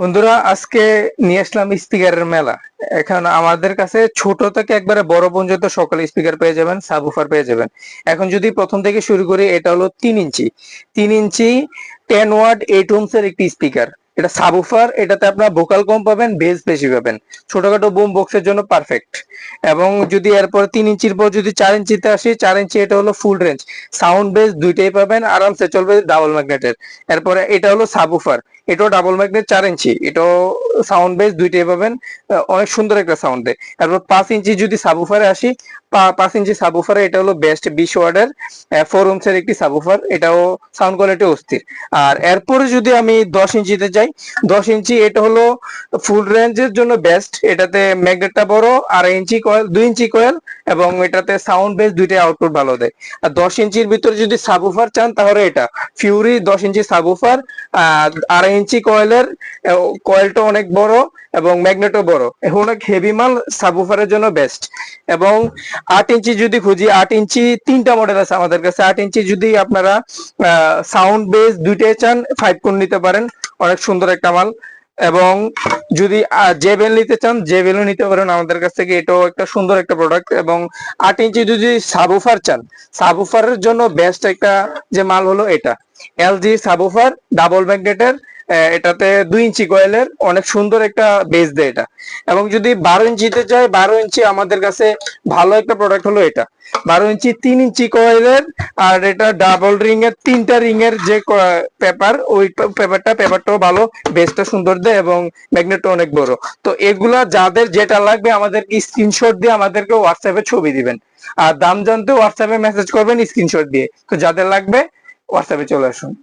বন্ধুরা, আজকে নিয়ে আসলাম স্পিকারের মেলা। এখন আমাদের কাছে ছোট থেকে একবারে বড় পর্যন্ত সকল স্পিকার পেয়ে যাবেন, সাবউফার পেয়ে যাবেন। এখন যদি প্রথম থেকে শুরু করি, এটা হলো 3 ইঞ্চি। 3 ইঞ্চি 10 ওয়াট 8 ওহমস এর একটি স্পিকার। এটা সাবউফার, এটাতে আপনার ভোকাল কম পাবেন, বেস বেশি পাবেন। ছোটখাটো বুম বক্সের জন্য পারফেক্ট। এবং যদি এরপর 3 ইঞ্চির পর যদি 4 ইঞ্চিতে আসি, 4 ইঞ্চি এটা হলো ফুল রেঞ্জ, সাউন্ড বেস দুইটাই পাবেন, আরামসে চলবে ডাবল ম্যাগনেটের। এরপরে এটা হলো সাবউফার, এটাও ডাবল ম্যাগনেট 4 ইঞ্চি, এটাও সাউন্ড বেস দুইটাই পাবেন। অনেক সুন্দর একটা সাউন্ড দেয়। তারপর 5 ইঞ্চি যদি সাবউফারে আসি, 5 ইঞ্চি সাবউফারে এটা হলো বেস্ট 20 ওয়াটের 4 ওহমস এর একটি সাবউফার, এটাও সাউন্ড কোয়ালিটি অস্থির। আর এরপরে যদি আমি 10 ইঞ্চিতে যাই, 10 ইঞ্চি এটা হলো ফুল রেঞ্জের জন্য বেস্ট। এটাতে ম্যাগনেটটা বড়, 2.5 ইঞ্চি কয়েল, 2 ইঞ্চি কয়েল, এবং এটাতে সাউন্ড বেস দুইটাই আউটপুট ভালো দেয়। আর 10 ইঞ্চির ভিতরে যদি সাবউফার চান, তাহলে এটা ফিউরি 10 ইঞ্চি সাবউফার, 2.5 ইঞ্চি কয়েলের, কয়েলটা অনেক বড় এবং ম্যাগনেটও বড়, অনেক হেভি মাল, সাবউফারের জন্য বেস্ট। এবং 8 ইঞ্চি যদি খুঁজি, 8 ইঞ্চি 3টা মডেল আছে আমাদের কাছে। 8 ইঞ্চি যদি আপনারা সাউন্ড বেস দুইটাই চান, 5 কোণ নিতে পারেন, অনেক সুন্দর একটা মাল। এবং যদি জেবেল নিতে চান, জেবেলও নিতে পারেন আমাদের কাছ থেকে, এটাও একটা সুন্দর একটা প্রোডাক্ট। এবং 8 ইঞ্চি যদি সাবউফার চান, সাবউফারের জন্য বেস্ট একটা যে মাল হলো এটা এলজি সাবউফার, ডাবল ম্যাগনেটের। এটাতে 2 ইঞ্চি কয়েলের, অনেক সুন্দর একটা বেস দেয় এটা। এবং যদি 12 ইঞ্চিতে যাই, 12 ইঞ্চি আমাদের কাছে ভালো একটা প্রোডাক্ট হলো এটা 12 ইঞ্চি 3 ইঞ্চি কয়েলের। আর এটা ডাবল রিং এর, 3টা রিং এর যে পেপার, ওই পেপারটাও ভালো, বেসটা সুন্দর দেয়, এবং ম্যাগনেটটা অনেক বড়। তো এগুলা যাদের যেটা লাগবে আমাদেরকে স্ক্রিনশট দিয়ে আমাদেরকে হোয়াটসঅ্যাপে ছবি দিবেন। আর দাম জানতে হোয়াটসঅ্যাপে মেসেজ করবেন স্ক্রিনশট দিয়ে। তো যাদের লাগবে হোয়াটসঅ্যাপে চলে আসুন।